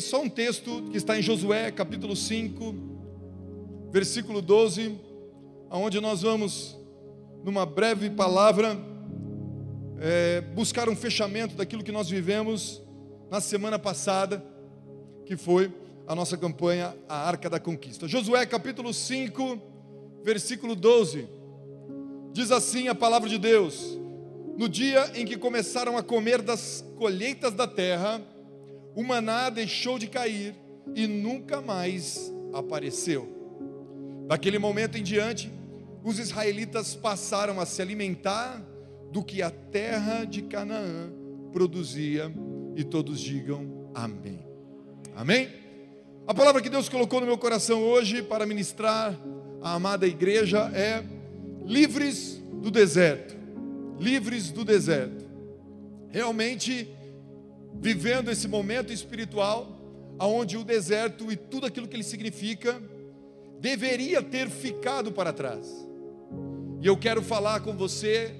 Só um texto que está em Josué, capítulo 5, versículo 12, onde nós vamos, numa breve palavra, buscar um fechamento daquilo que nós vivemos na semana passada, que foi a nossa campanha, a Arca da Conquista. Josué, capítulo 5, versículo 12, diz assim a palavra de Deus: no dia em que começaram a comer das colheitas da terra, o maná deixou de cair e nunca mais apareceu. Daquele momento em diante, os israelitas passaram a se alimentar do que a terra de Canaã produzia, e todos digam amém. Amém? A palavra que Deus colocou no meu coração hoje para ministrar à amada igreja é livres do deserto. Livres do deserto. Realmente, vivendo esse momento espiritual, onde o deserto e tudo aquilo que ele significa deveria ter ficado para trás. E eu quero falar com você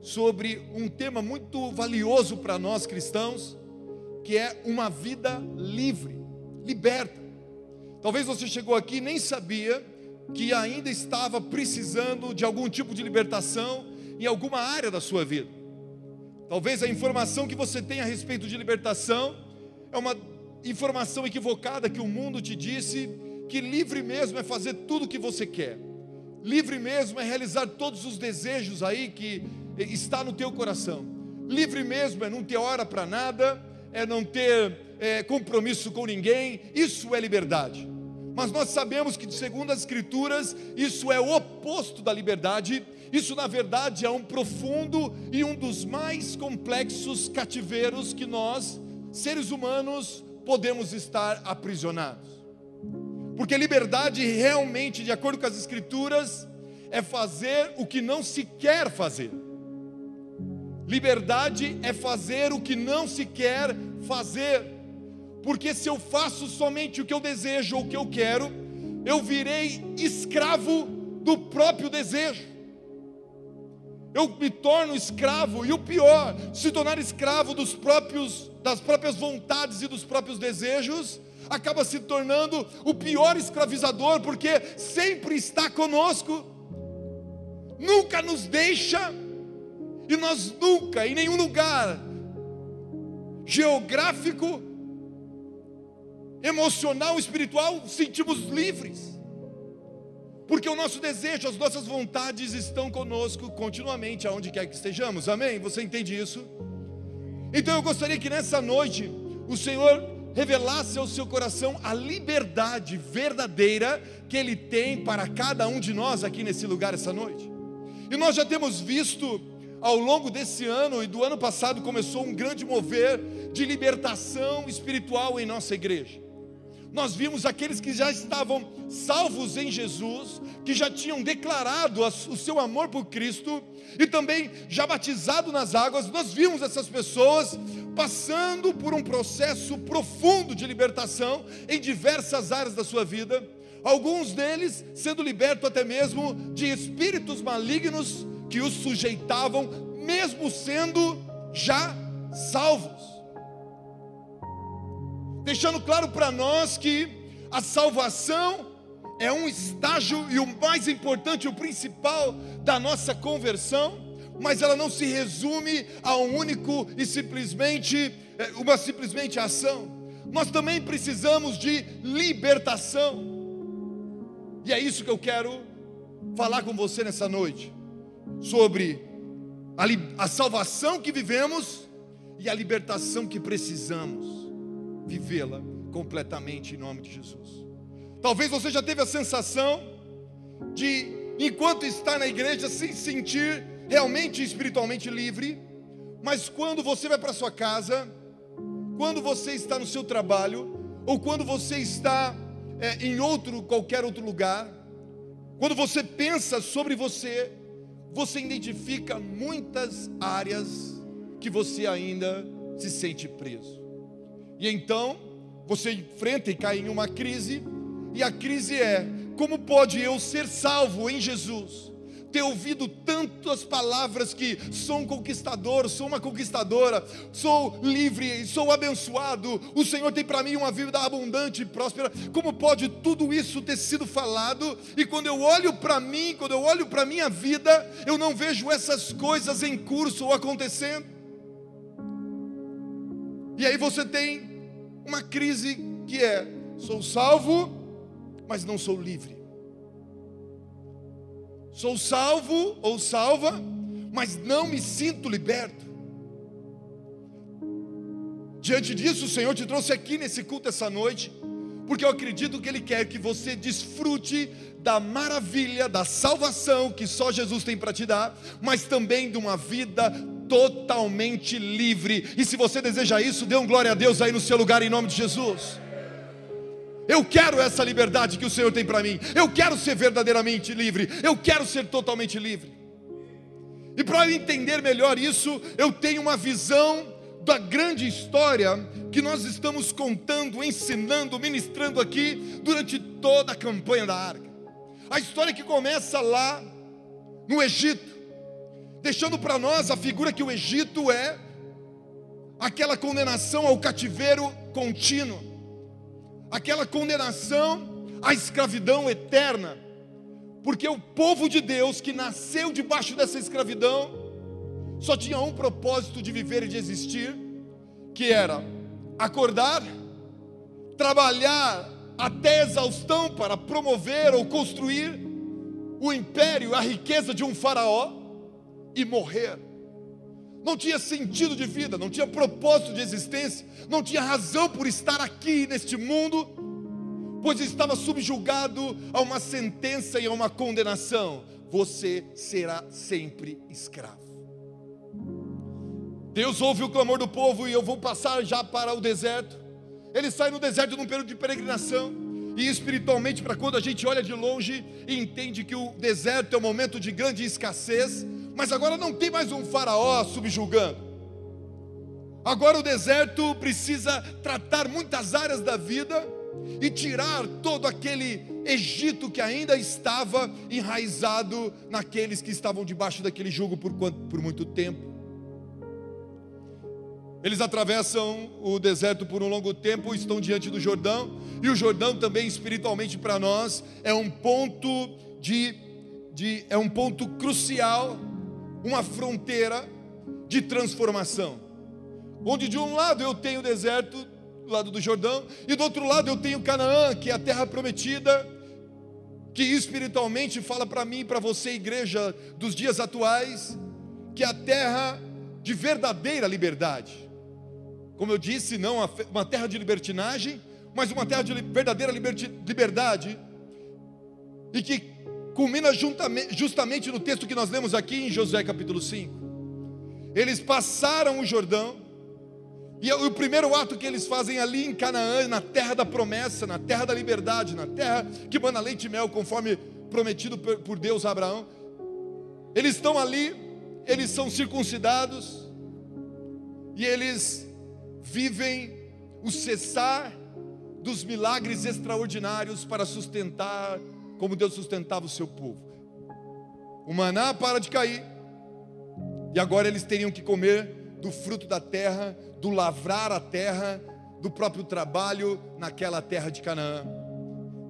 sobre um tema muito valioso para nós cristãos, que é uma vida livre, liberta. Talvez você chegou aqui e nem sabia que ainda estava precisando de algum tipo de libertação em alguma área da sua vida. Talvez a informação que você tem a respeito de libertação é uma informação equivocada, que o mundo te disse que livre mesmo é fazer tudo o que você quer. Livre mesmo é realizar todos os desejos aí que está no teu coração. Livre mesmo é não ter hora para nada, é não ter compromisso com ninguém. Isso é liberdade. Mas nós sabemos que, segundo as Escrituras, isso é o oposto da liberdade. Isso, na verdade, é um profundo e um dos mais complexos cativeiros que nós, seres humanos, podemos estar aprisionados. Porque liberdade realmente, de acordo com as Escrituras, é fazer o que não se quer fazer. Liberdade é fazer o que não se quer fazer. Porque se eu faço somente o que eu desejo ou o que eu quero, eu virei escravo do próprio desejo. Eu me torno escravo, e o pior, se tornar escravo das próprias vontades e dos próprios desejos, acaba se tornando o pior escravizador, porque sempre está conosco, nunca nos deixa, e nós nunca, em nenhum lugar geográfico, emocional, espiritual, sentimos livres. Porque o nosso desejo, as nossas vontades estão conosco continuamente, aonde quer que estejamos, amém? Você entende isso? Então eu gostaria que nessa noite o Senhor revelasse ao seu coração a liberdade verdadeira que Ele tem para cada um de nós aqui nesse lugar essa noite. E nós já temos visto ao longo desse ano e do ano passado, começou um grande mover de libertação espiritual em nossa igreja. Nós vimos aqueles que já estavam salvos em Jesus, que já tinham declarado o seu amor por Cristo, e também já batizado nas águas. Nós vimos essas pessoas passando por um processo profundo de libertação em diversas áreas da sua vida. Alguns deles sendo libertos até mesmo de espíritos malignos que os sujeitavam, mesmo sendo já salvos. Deixando claro para nós que a salvação é um estágio, e o mais importante, o principal da nossa conversão, mas ela não se resume a um único e simplesmente ação. Nós também precisamos de libertação, e é isso que eu quero falar com você nessa noite, sobre a salvação que vivemos e a libertação que precisamos vivê-la completamente em nome de Jesus. Talvez você já teve a sensação de, enquanto está na igreja, se sentir realmente espiritualmente livre, mas quando você vai para sua casa, quando você está no seu trabalho, ou quando você está em qualquer outro lugar, quando você pensa sobre você identifica muitas áreas que você ainda se sente preso. E então, você enfrenta e cai em uma crise, e a crise é: como pode eu ser salvo em Jesus, ter ouvido tantas palavras que sou um conquistador, sou uma conquistadora, sou livre, sou abençoado, o Senhor tem para mim uma vida abundante e próspera. Como pode tudo isso ter sido falado, e quando eu olho para mim, quando eu olho para a minha vida, eu não vejo essas coisas em curso ou acontecendo? E aí você tem uma crise que é: sou salvo, mas não sou livre. Sou salvo ou salva, mas não me sinto liberto. Diante disso, o Senhor te trouxe aqui nesse culto essa noite, porque eu acredito que Ele quer que você desfrute da maravilha, da salvação que só Jesus tem para te dar, mas também de uma vida totalmente livre. E se você deseja isso, dê um glória a Deus aí no seu lugar, em nome de Jesus. Eu quero essa liberdade que o Senhor tem para mim. Eu quero ser verdadeiramente livre. Eu quero ser totalmente livre. E para eu entender melhor isso, eu tenho uma visão da grande história que nós estamos contando, ensinando, ministrando aqui durante toda a campanha da Arca. A história que começa lá no Egito, deixando para nós a figura que o Egito é aquela condenação ao cativeiro contínuo, aquela condenação à escravidão eterna, porque o povo de Deus que nasceu debaixo dessa escravidão só tinha um propósito de viver e de existir, que era acordar, trabalhar até exaustão para promover ou construir o império, a riqueza de um faraó, e morrer. Não tinha sentido de vida, não tinha propósito de existência, não tinha razão por estar aqui neste mundo, pois estava subjugado a uma sentença e a uma condenação: você será sempre escravo. Deus ouve o clamor do povo, e eu vou passar já para o deserto. Ele sai no deserto num período de peregrinação, e espiritualmente, para quando a gente olha de longe e entende que o deserto é um momento de grande escassez, mas agora não tem mais um faraó subjugando. Agora o deserto precisa tratar muitas áreas da vida e tirar todo aquele Egito que ainda estava enraizado naqueles que estavam debaixo daquele jugo por muito tempo. Eles atravessam o deserto por um longo tempo, estão diante do Jordão, e o Jordão também espiritualmente para nós é um ponto é um ponto crucial, uma fronteira de transformação, onde de um lado eu tenho o deserto, do lado do Jordão, e do outro lado eu tenho Canaã, que é a terra prometida, que espiritualmente fala para mim e para você, igreja dos dias atuais, que é a terra de verdadeira liberdade. Como eu disse, não uma terra de libertinagem, mas uma terra de verdadeira liberdade, e que culmina justamente no texto que nós lemos aqui em Josué capítulo 5. Eles passaram o Jordão, e o primeiro ato que eles fazem ali em Canaã, na terra da promessa, na terra da liberdade, na terra que mana leite e mel, conforme prometido por Deus a Abraão, eles estão ali, eles são circuncidados, e eles vivem o cessar dos milagres extraordinários para sustentar, como Deus sustentava o seu povo. O maná para de cair, e agora eles teriam que comer do fruto da terra, do lavrar a terra, do próprio trabalho naquela terra de Canaã.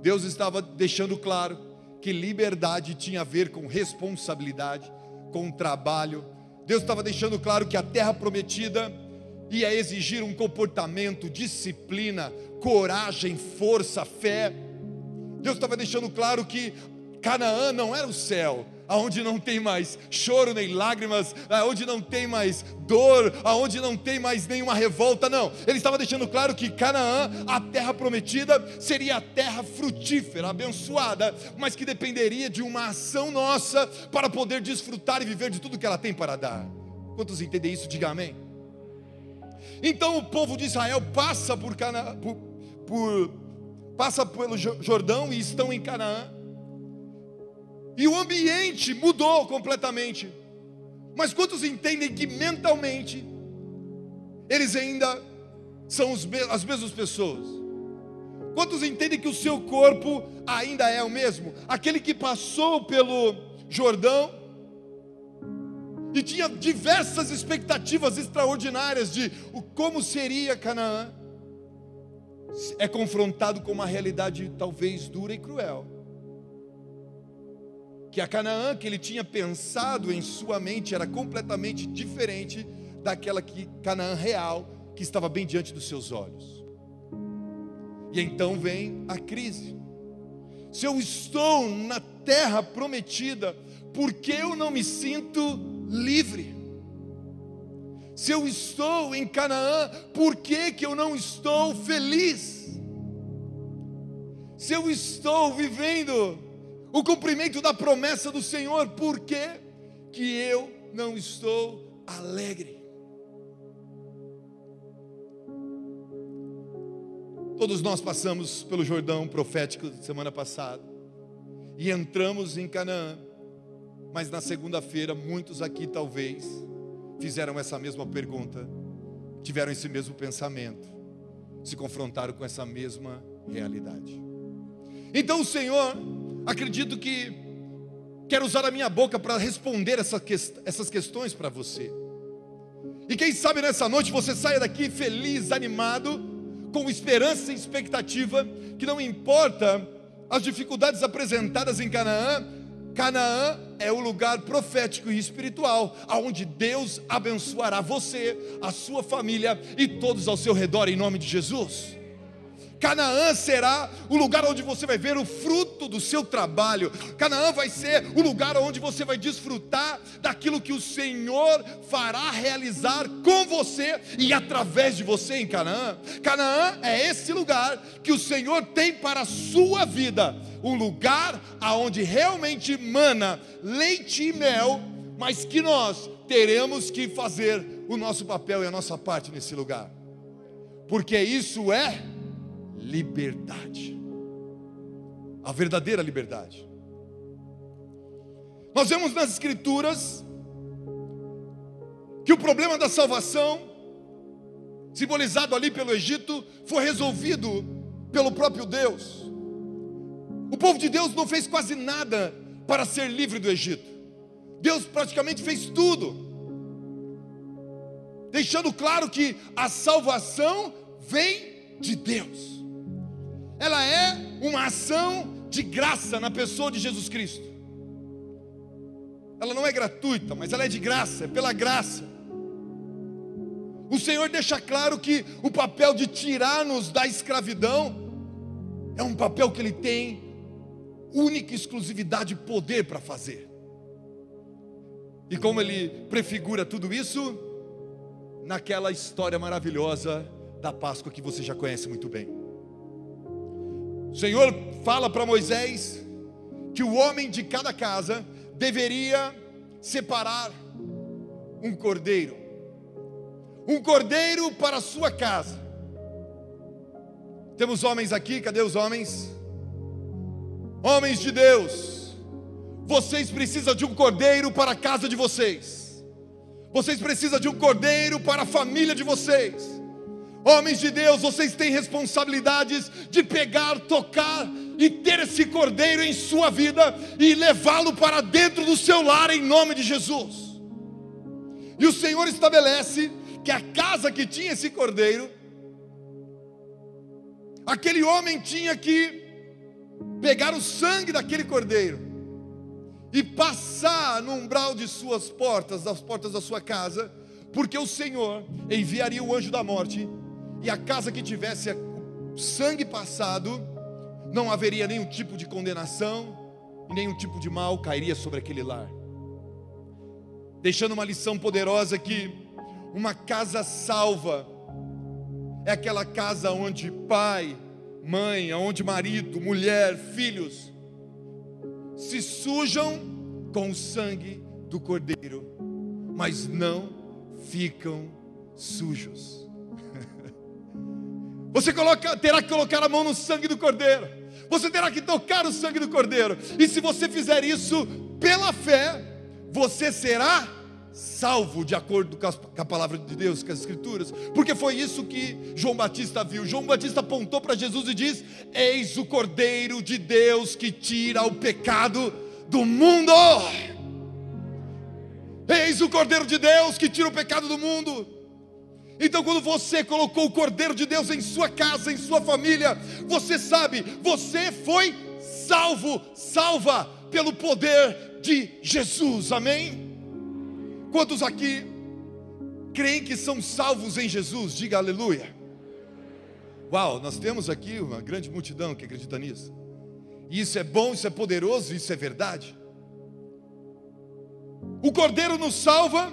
Deus estava deixando claro que liberdade tinha a ver com responsabilidade, com trabalho. Deus estava deixando claro que a terra prometida ia exigir um comportamento, disciplina, coragem, força, fé. Deus estava deixando claro que Canaã não era o céu, aonde não tem mais choro nem lágrimas, aonde não tem mais dor, aonde não tem mais nenhuma revolta. Não, ele estava deixando claro que Canaã, a terra prometida, seria a terra frutífera, abençoada, mas que dependeria de uma ação nossa para poder desfrutar e viver de tudo que ela tem para dar. Quantos entendem isso? Diga amém. Então o povo de Israel passa passa pelo Jordão e estão em Canaã, e o ambiente mudou completamente. Mas quantos entendem que mentalmente eles ainda são as mesmas pessoas? Quantos entendem que o seu corpo ainda é o mesmo? Aquele que passou pelo Jordão e tinha diversas expectativas extraordinárias de como seria Canaã, é confrontado com uma realidade talvez dura e cruel. Que a Canaã que ele tinha pensado em sua mente era completamente diferente daquela Canaã real que estava bem diante dos seus olhos. E então vem a crise. Se eu estou na terra prometida, por que eu não me sinto livre? Se eu estou em Canaã, por que eu não estou feliz? Se eu estou vivendo o cumprimento da promessa do Senhor, por que eu não estou alegre? Todos nós passamos pelo Jordão profético semana passada e entramos em Canaã, mas na segunda-feira muitos aqui talvez fizeram essa mesma pergunta, tiveram esse mesmo pensamento, se confrontaram com essa mesma realidade. Então o Senhor, acredito que quer usar a minha boca para responder essas questões para você. E quem sabe nessa noite você saia daqui feliz, animado, com esperança e expectativa, que não importa as dificuldades apresentadas em Canaã, Canaã é o lugar profético e espiritual, aonde Deus abençoará você, a sua família e todos ao seu redor, em nome de Jesus. Canaã será o lugar onde você vai ver o fruto do seu trabalho. Canaã vai ser o lugar onde você vai desfrutar daquilo que o Senhor fará realizar com você e através de você em Canaã. Canaã é esse lugar que o Senhor tem para a sua vida, um lugar aonde realmente mana leite e mel, mas que nós teremos que fazer o nosso papel e a nossa parte nesse lugar, porque isso é liberdade, a verdadeira liberdade. Nós vemos nas Escrituras que o problema da salvação, simbolizado ali pelo Egito, foi resolvido pelo próprio Deus. O povo de Deus não fez quase nada para ser livre do Egito. Deus praticamente fez tudo, deixando claro que a salvação vem de Deus. Ela é uma ação de graça na pessoa de Jesus Cristo. Ela não é gratuita, mas ela é de graça, é pela graça. O Senhor deixa claro que o papel de tirar-nos da escravidão é um papel que Ele tem única exclusividade e poder para fazer. E como Ele prefigura tudo isso? Naquela história maravilhosa da Páscoa que você já conhece muito bem. O Senhor fala para Moisés que o homem de cada casa deveria separar um cordeiro para a sua casa. Temos homens aqui, cadê os homens? Homens de Deus, vocês precisam de um cordeiro para a casa de vocês, vocês precisam de um cordeiro para a família de vocês. Homens de Deus, vocês têm responsabilidades de pegar, tocar e ter esse cordeiro em sua vida e levá-lo para dentro do seu lar em nome de Jesus. E o Senhor estabelece que a casa que tinha esse cordeiro, aquele homem tinha que pegar o sangue daquele cordeiro e passar no umbral de suas portas, das portas da sua casa, porque o Senhor enviaria o anjo da morte. E a casa que tivesse sangue passado, não haveria nenhum tipo de condenação, e nenhum tipo de mal cairia sobre aquele lar. Deixando uma lição poderosa que uma casa salva é aquela casa onde pai, mãe, onde marido, mulher, filhos se sujam com o sangue do cordeiro, mas não ficam sujos. Você terá que colocar a mão no sangue do cordeiro, você terá que tocar o sangue do cordeiro, e se você fizer isso pela fé, você será salvo, de acordo com a palavra de Deus, com as Escrituras, porque foi isso que João Batista viu. João Batista apontou para Jesus e diz: eis o Cordeiro de Deus que tira o pecado do mundo. Eis Eis o Cordeiro de Deus que tira o pecado do mundo. Então, quando você colocou o Cordeiro de Deus em sua casa, em sua família, você sabe, você foi salvo, salva pelo poder de Jesus, amém? Quantos aqui creem que são salvos em Jesus? Diga aleluia. Uau, nós temos aqui uma grande multidão que acredita nisso. E isso é bom, isso é poderoso, isso é verdade. O Cordeiro nos salva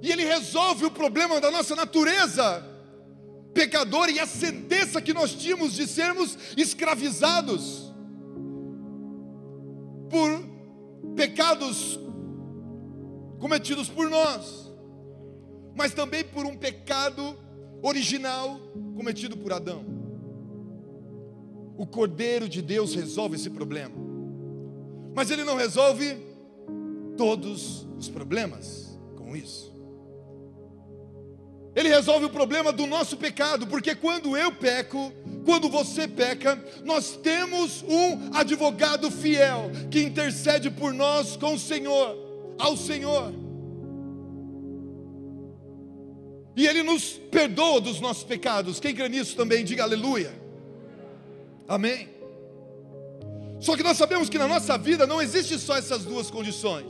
e Ele resolve o problema da nossa natureza pecadora e a sentença que nós tínhamos de sermos escravizados por pecados cometidos por nós, mas também por um pecado original cometido por Adão. O Cordeiro de Deus resolve esse problema, mas Ele não resolve todos os problemas com isso. Ele resolve o problema do nosso pecado, porque quando eu peco, quando você peca, nós temos um advogado fiel que intercede por nós com o Senhor, ao Senhor. E Ele nos perdoa dos nossos pecados. Quem crê nisso também, diga aleluia. Amém. Só que nós sabemos que na nossa vida não existe só essas duas condições: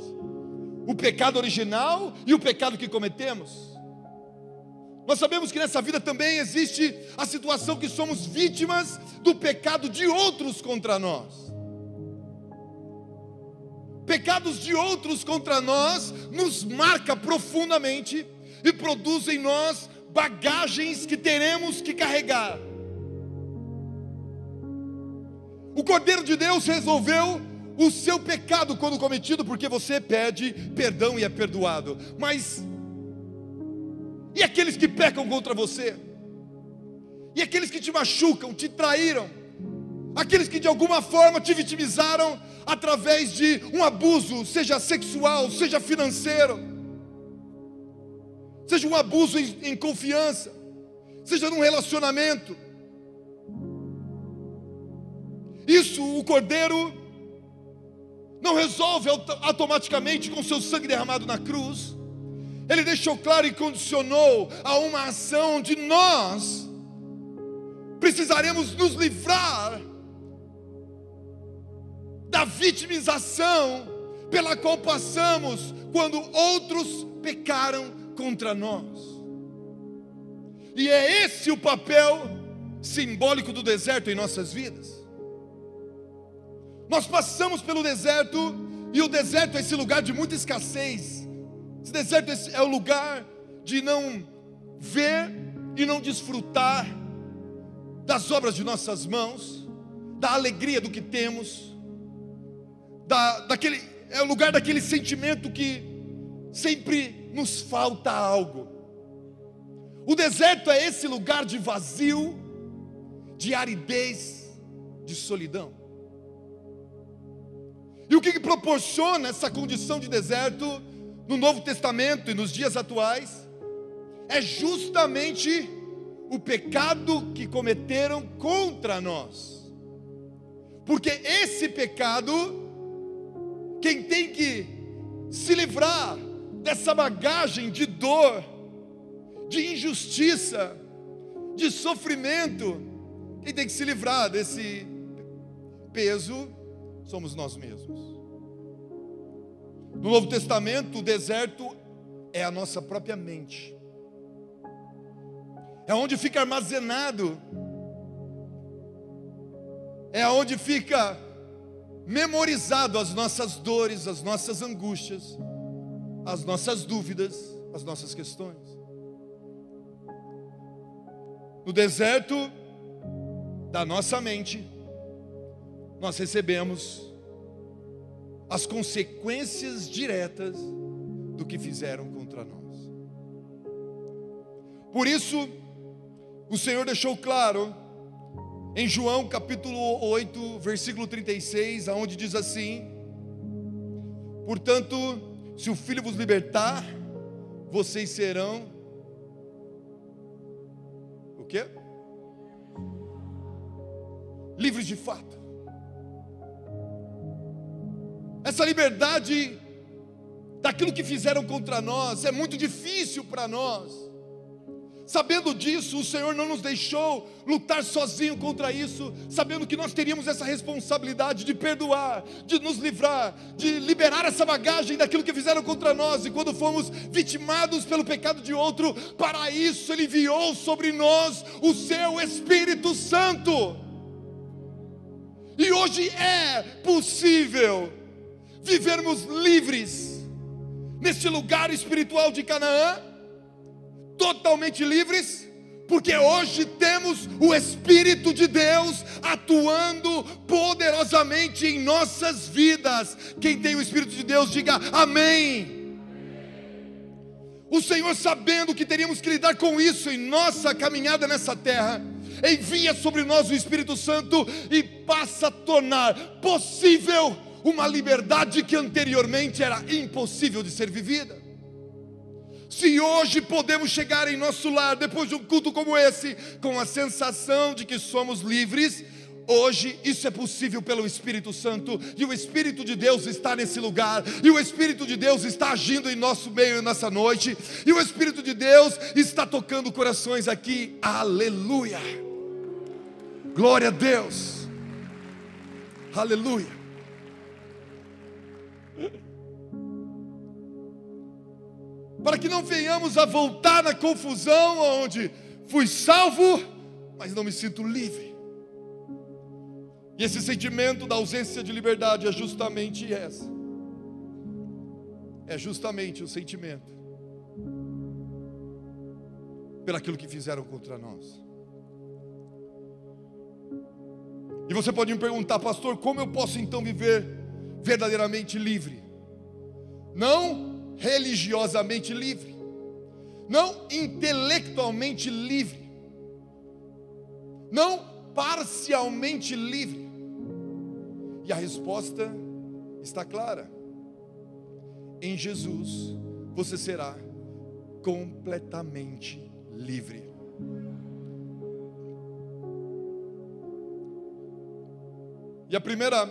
o pecado original e o pecado que cometemos. Nós sabemos que nessa vida também existe a situação que somos vítimas do pecado de outros contra nós. Pecados de outros contra nós nos marca profundamente e produz em nós bagagens que teremos que carregar. O Cordeiro de Deus resolveu o seu pecado quando cometido, porque você pede perdão e é perdoado. Mas e aqueles que pecam contra você? E aqueles que te machucam, te traíram? Aqueles que de alguma forma te vitimizaram através de um abuso, seja sexual, seja financeiro, seja um abuso em confiança, seja num relacionamento. Isso o Cordeiro não resolve automaticamente com seu sangue derramado na cruz. Ele deixou claro e condicionou a uma ação onde nós precisaremos nos livrar da vitimização pela qual passamos quando outros pecaram contra nós. E é esse o papel simbólico do deserto em nossas vidas. Nós passamos pelo deserto, e o deserto é esse lugar de muita escassez. Esse deserto é o lugar de não ver e não desfrutar das obras de nossas mãos, da alegria do que temos, é o lugar daquele sentimento que sempre nos falta algo. O deserto é esse lugar de vazio, de aridez, de solidão. E o que proporciona essa condição de deserto no Novo Testamento e nos dias atuais é justamente o pecado que cometeram contra nós. Porque esse pecado, quem tem que se livrar dessa bagagem de dor, de injustiça, de sofrimento, quem tem que se livrar desse peso somos nós mesmos. No Novo Testamento, o deserto é a nossa própria mente. É onde fica armazenado, é onde fica memorizado as nossas dores, as nossas angústias, as nossas dúvidas, as nossas questões. No deserto da nossa mente, nós recebemos as consequências diretas do que fizeram contra nós. Por isso, o Senhor deixou claro em João capítulo 8, versículo 36, aonde diz assim: portanto, se o Filho vos libertar, vocês serão o quê? Livres de fato. Essa liberdade daquilo que fizeram contra nós, é muito difícil para nós. Sabendo disso, o Senhor não nos deixou lutar sozinho contra isso, sabendo que nós teríamos essa responsabilidade de perdoar, de nos livrar, de liberar essa bagagem daquilo que fizeram contra nós. E quando fomos vitimados pelo pecado de outro, para isso Ele enviou sobre nós o Seu Espírito Santo. E hoje é possível vivermos livres neste lugar espiritual de Canaã, totalmente livres, porque hoje temos o Espírito de Deus atuando poderosamente em nossas vidas. Quem tem o Espírito de Deus, diga amém. O Senhor, sabendo que teríamos que lidar com isso em nossa caminhada nessa terra, envia sobre nós o Espírito Santo e passa a tornar possível uma liberdade que anteriormente era impossível de ser vivida. Se hoje podemos chegar em nosso lar, depois de um culto como esse, com a sensação de que somos livres, hoje isso é possível pelo Espírito Santo, e o Espírito de Deus está nesse lugar, e o Espírito de Deus está agindo em nosso meio nessa noite, e o Espírito de Deus está tocando corações aqui, aleluia, glória a Deus, aleluia. Para que não venhamos a voltar na confusão, onde fui salvo, mas não me sinto livre. E esse sentimento da ausência de liberdade é justamente essa. É justamente o sentimento pelaquilo que fizeram contra nós. E você pode me perguntar, pastor, como eu posso então viver verdadeiramente livre? Não religiosamente livre, não intelectualmente livre, não parcialmente livre. E a resposta está clara: em Jesus você será completamente livre. E a primeira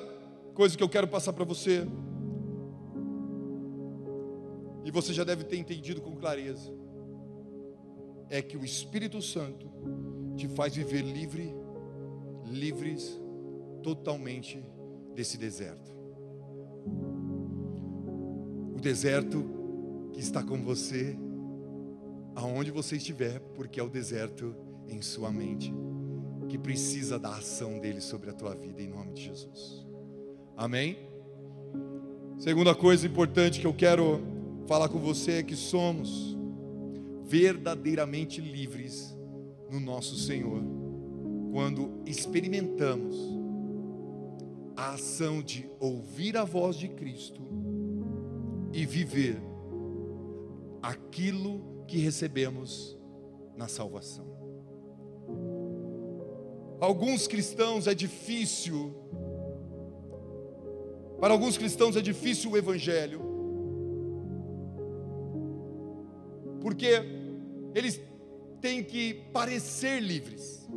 coisa que eu quero passar para você, e você já deve ter entendido com clareza, é que o Espírito Santo te faz viver livres totalmente desse deserto. O deserto que está com você, aonde você estiver, porque é o deserto em sua mente, que precisa da ação dele sobre a tua vida, em nome de Jesus. Amém? Segunda coisa importante que eu quero falar com você é que somos verdadeiramente livres no nosso Senhor quando experimentamos a ação de ouvir a voz de Cristo e viver aquilo que recebemos na salvação. Alguns cristãos é difícil, para alguns cristãos é difícil o Evangelho, porque eles têm que parecer livres.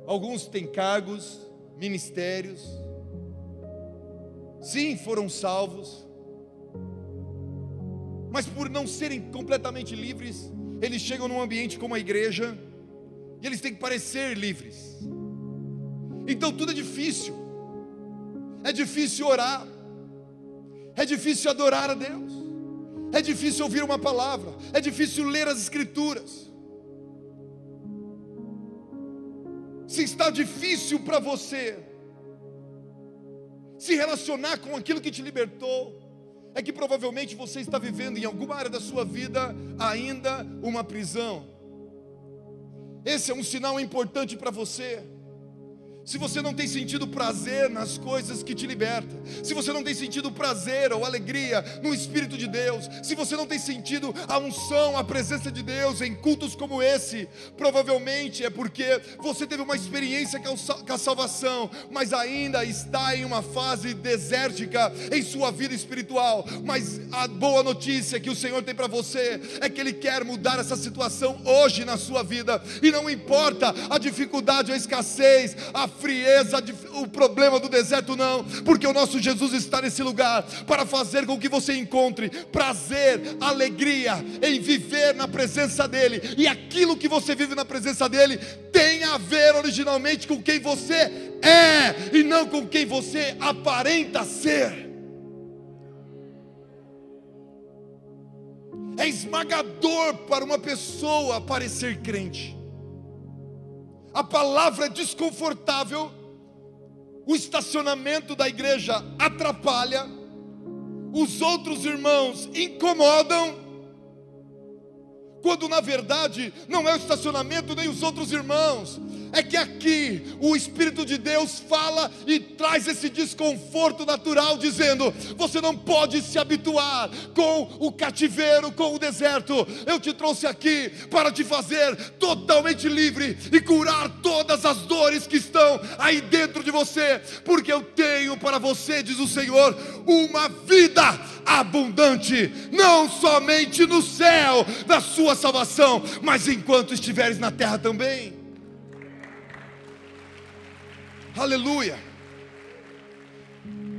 Alguns têm cargos, ministérios, sim, foram salvos, mas por não serem completamente livres, eles chegam num ambiente como a igreja, e eles têm que parecer livres. Então tudo é difícil orar, é difícil adorar a Deus, é difícil ouvir uma palavra, é difícil ler as Escrituras. Se está difícil para você se relacionar com aquilo que te libertou, é que provavelmente você está vivendo em alguma área da sua vida ainda uma prisão. Esse é um sinal importante para você. Se você não tem sentido prazer nas coisas que te libertam, se você não tem sentido prazer ou alegria no Espírito de Deus, se você não tem sentido a unção, a presença de Deus em cultos como esse, provavelmente é porque você teve uma experiência com a salvação, mas ainda está em uma fase desértica em sua vida espiritual. Mas a boa notícia que o Senhor tem para você é que Ele quer mudar essa situação hoje na sua vida, e não importa a dificuldade, a escassez, a frieza, o problema do deserto, não, porque o nosso Jesus está nesse lugar para fazer com que você encontre prazer, alegria em viver na presença dEle, e aquilo que você vive na presença dEle tem a ver originalmente com quem você é, e não com quem você aparenta ser. É esmagador para uma pessoa parecer crente. A palavra é desconfortável, o estacionamento da igreja atrapalha, os outros irmãos incomodam, quando na verdade não é o estacionamento nem os outros irmãos, é que aqui o Espírito de Deus fala e traz esse desconforto natural, dizendo: você não pode se habituar com o cativeiro, com o deserto. Eu te trouxe aqui para te fazer totalmente livre e curar todas as dores que estão aí dentro de você, porque eu tenho para você, diz o Senhor, uma vida abundante, não somente no céu da sua salvação, mas enquanto estiveres na terra também. Aleluia.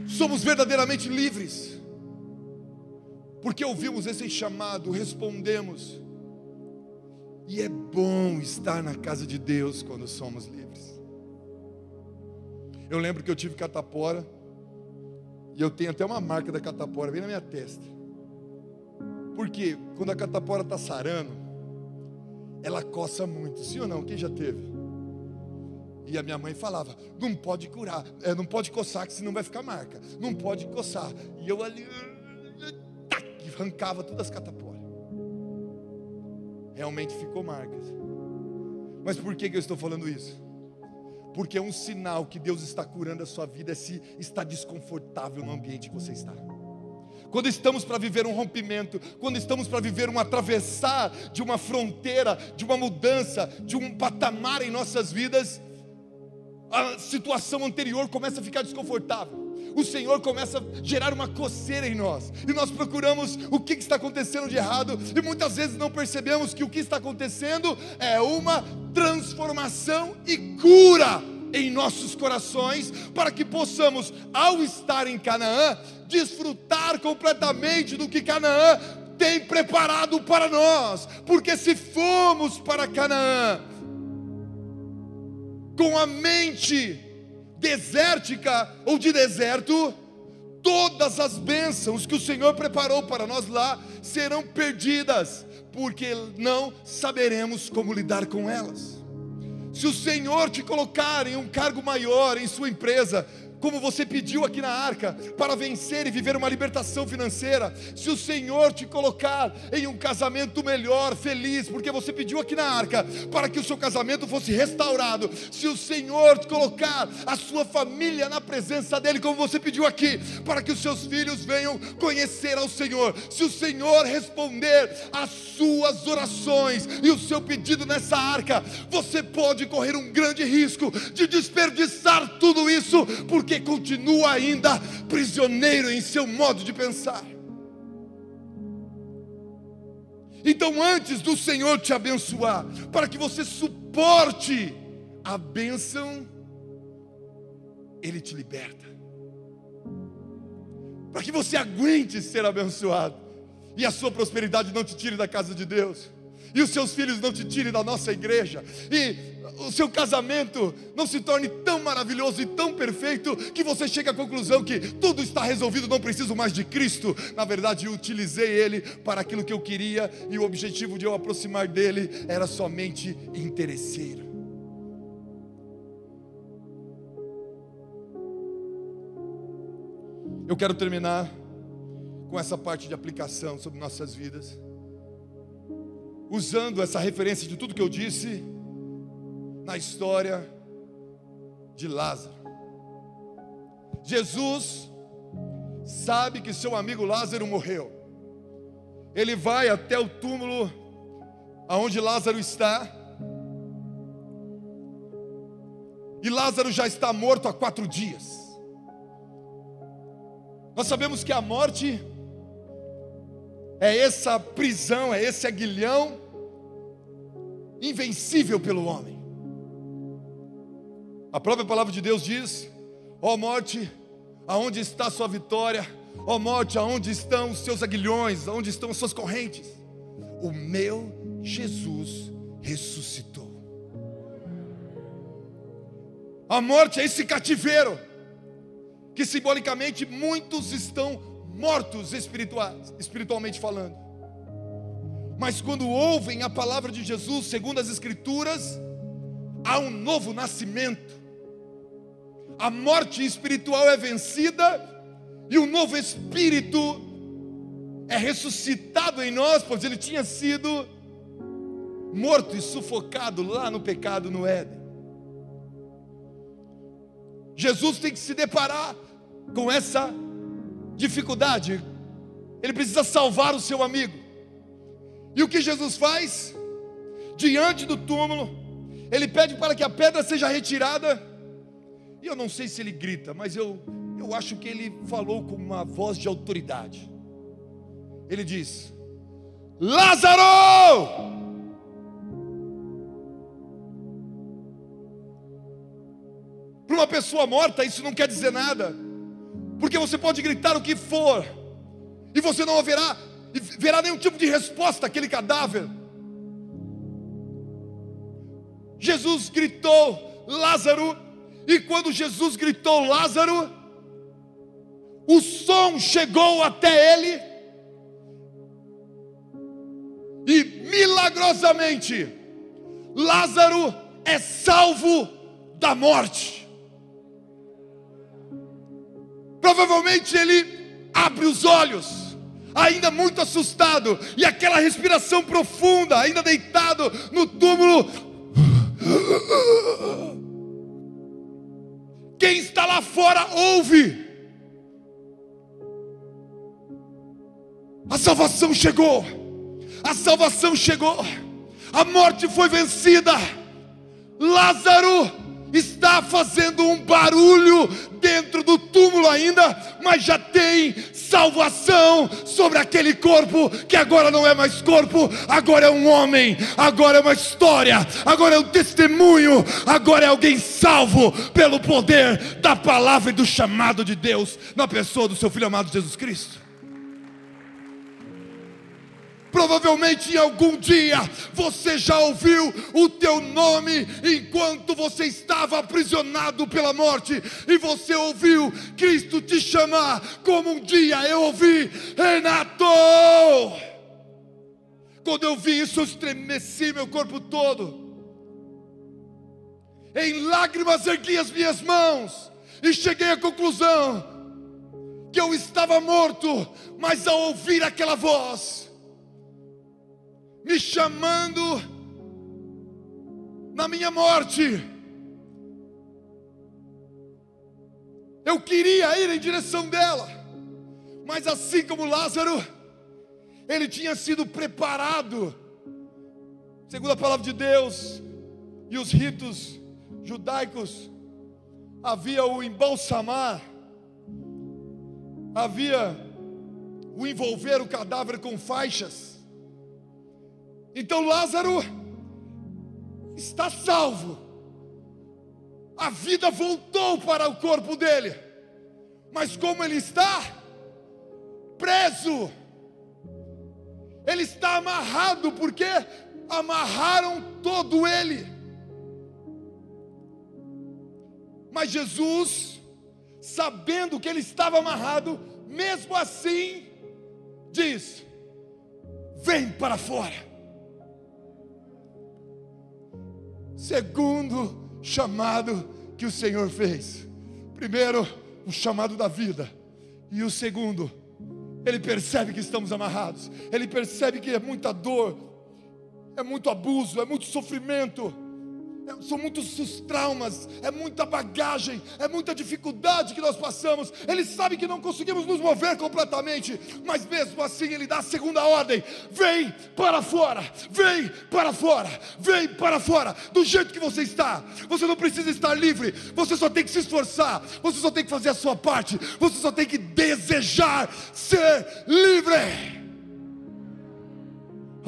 Somos verdadeiramente livres, porque ouvimos esse chamado, respondemos, e é bom estar na casa de Deus quando somos livres. Eu lembro que eu tive catapora, e eu tenho até uma marca da catapora bem na minha testa, porque quando a catapora está sarando, ela coça muito, sim ou não? Quem já teve? E a minha mãe falava: não pode curar, não pode coçar, que senão vai ficar marca. Não pode coçar. E eu ali, arrancava todas as cataporas. Realmente ficou marcas. Mas por que eu estou falando isso? Porque é um sinal que Deus está curando a sua vida, se está desconfortável no ambiente que você está. Quando estamos para viver um rompimento, quando estamos para viver um atravessar de uma fronteira, de uma mudança, de um patamar em nossas vidas, a situação anterior começa a ficar desconfortável. O Senhor começa a gerar uma coceira em nós, e nós procuramos o que está acontecendo de errado, e muitas vezes não percebemos que o que está acontecendo é uma transformação e cura em nossos corações, para que possamos, ao estar em Canaã, desfrutar completamente do que Canaã tem preparado para nós. Porque se formos para Canaã com a mente desértica ou de deserto, todas as bênçãos que o Senhor preparou para nós lá serão perdidas, porque não saberemos como lidar com elas. Se o Senhor te colocar em um cargo maior em sua empresa, como você pediu aqui na arca, para vencer e viver uma libertação financeira, se o Senhor te colocar em um casamento melhor, feliz, porque você pediu aqui na arca, para que o seu casamento fosse restaurado, se o Senhor te colocar a sua família na presença dEle, como você pediu aqui, para que os seus filhos venham conhecer ao Senhor, se o Senhor responder às suas orações e o seu pedido nessa arca, você pode correr um grande risco de desperdiçar tudo isso, porque continua ainda prisioneiro em seu modo de pensar. Então, antes do Senhor te abençoar, para que você suporte a bênção, Ele te liberta, para que você aguente ser abençoado, e a sua prosperidade não te tire da casa de Deus, e os seus filhos não te tirem da nossa igreja, e o seu casamento não se torne tão maravilhoso e tão perfeito, que você chegue à conclusão que tudo está resolvido, não preciso mais de Cristo. Na verdade, eu utilizei Ele para aquilo que eu queria, e o objetivo de eu aproximar dEle era somente interesseiro. Eu quero terminar com essa parte de aplicação sobre nossas vidas, usando essa referência de tudo que eu disse na história de Lázaro. Jesus sabe que seu amigo Lázaro morreu. Ele vai até o túmulo aonde Lázaro está, e Lázaro já está morto há 4 dias. Nós sabemos que a morte é essa prisão, é esse aguilhão invencível pelo homem. A própria palavra de Deus diz: ó morte, aonde está a sua vitória? Ó morte, aonde estão os seus aguilhões? Aonde estão as suas correntes? O meu Jesus ressuscitou. A morte é esse cativeiro que simbolicamente muitos estão mortos espiritualmente falando. Mas quando ouvem a palavra de Jesus, segundo as Escrituras, há um novo nascimento. A morte espiritual é vencida e um novo espírito é ressuscitado em nós, pois ele tinha sido morto e sufocado lá no pecado no Éden. Jesus tem que se deparar com essa dificuldade. Ele precisa salvar o seu amigo. E o que Jesus faz? Diante do túmulo, ele pede para que a pedra seja retirada. E eu não sei se ele grita, mas eu acho que ele falou com uma voz de autoridade. Ele diz: Lázaro! Para uma pessoa morta isso não quer dizer nada, porque você pode gritar o que for e você não verá nenhum tipo de resposta àquele cadáver. Jesus gritou Lázaro, e quando Jesus gritou Lázaro, o som chegou até ele, e milagrosamente Lázaro é salvo da morte. Provavelmente ele abre os olhos, ainda muito assustado, e aquela respiração profunda, ainda deitado no túmulo. Quem está lá fora ouve. A salvação chegou. A salvação chegou. A morte foi vencida. Lázaro está fazendo um barulho dentro do túmulo ainda, mas já tem salvação sobre aquele corpo, que agora não é mais corpo, agora é um homem, agora é uma história, agora é um testemunho, agora é alguém salvo pelo poder da palavra e do chamado de Deus, na pessoa do seu Filho amado Jesus Cristo. Provavelmente em algum dia você já ouviu o teu nome enquanto você estava aprisionado pela morte, e você ouviu Cristo te chamar, como um dia eu ouvi: Renato! Quando eu vi isso, eu estremeci meu corpo todo. Em lágrimas ergui as minhas mãos e cheguei à conclusão que eu estava morto, mas ao ouvir aquela voz me chamando na minha morte, eu queria ir em direção dela, mas assim como Lázaro, ele tinha sido preparado, segundo a palavra de Deus e os ritos judaicos. Havia o embalsamar, havia o envolver o cadáver com faixas. Então Lázaro está salvo, a vida voltou para o corpo dele, mas como ele está preso, ele está amarrado, porque amarraram todo ele. Mas Jesus, sabendo que ele estava amarrado, mesmo assim diz: vem para fora. Segundo chamado que o Senhor fez. Primeiro, o chamado da vida. E o segundo, ele percebe que estamos amarrados. Ele percebe que é muita dor, é muito abuso, é muito sofrimento, são muitos os traumas, é muita bagagem, é muita dificuldade que nós passamos. Ele sabe que não conseguimos nos mover completamente, mas mesmo assim ele dá a segunda ordem: vem para fora, vem para fora, vem para fora. Do jeito que você está, você não precisa estar livre, você só tem que se esforçar, você só tem que fazer a sua parte, você só tem que desejar ser livre.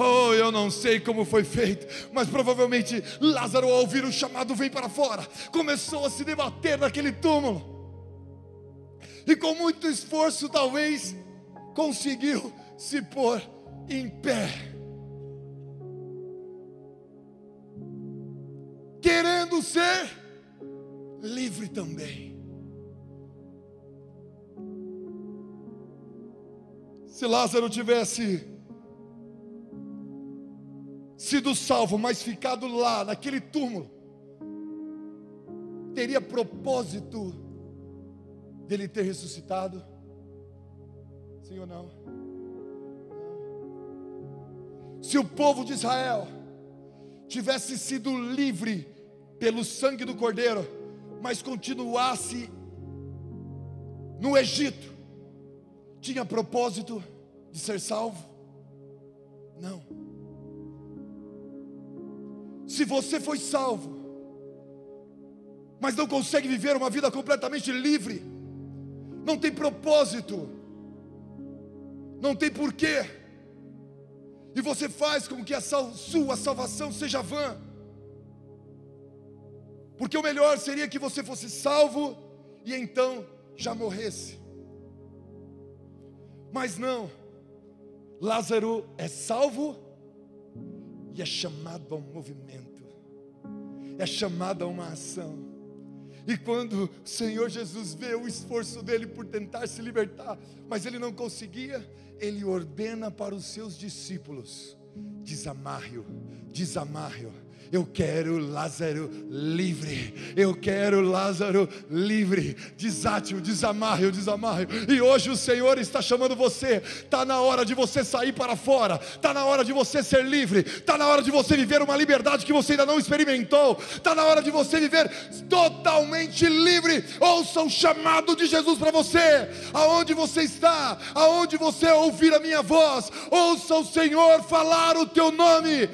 Oh, eu não sei como foi feito, mas provavelmente Lázaro, ao ouvir o chamado, vem para fora, começou a se debater naquele túmulo, e com muito esforço talvez conseguiu se pôr em pé, querendo ser livre também. Se Lázaro tivesse sido salvo, mas ficado lá, naquele túmulo, teria propósito dele ter ressuscitado? Sim ou não? Se o povo de Israel tivesse sido livre pelo sangue do Cordeiro, mas continuasse no Egito, tinha propósito de ser salvo? Não. Se você foi salvo, mas não consegue viver uma vida completamente livre, não tem propósito, não tem porquê, e você faz com que a sua salvação seja vã, porque o melhor seria que você fosse salvo e então já morresse. Mas não, Lázaro é salvo e é chamado a um movimento, é chamado a uma ação. E quando o Senhor Jesus vê o esforço dele por tentar se libertar, mas ele não conseguia, ele ordena para os seus discípulos: desamarre-o, desamarre-o. Eu quero Lázaro livre, eu quero Lázaro livre. Desate-o, desamarre-o, desamarre-o. E hoje o Senhor está chamando você. Está na hora de você sair para fora, está na hora de você ser livre, está na hora de você viver uma liberdade que você ainda não experimentou, está na hora de você viver totalmente livre. Ouça o chamado de Jesus para você, aonde você está, aonde você ouvir a minha voz, ouça o Senhor falar o teu nome.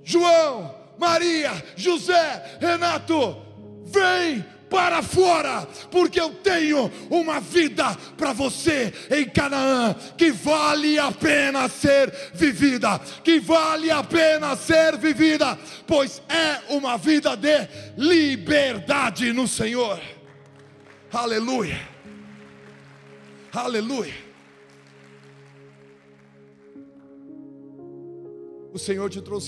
João, Maria, José, Renato, vem para fora, porque eu tenho uma vida para você em Canaã, que vale a pena ser vivida, que vale a pena ser vivida, pois é uma vida de liberdade no Senhor. Aleluia, aleluia. O Senhor te trouxe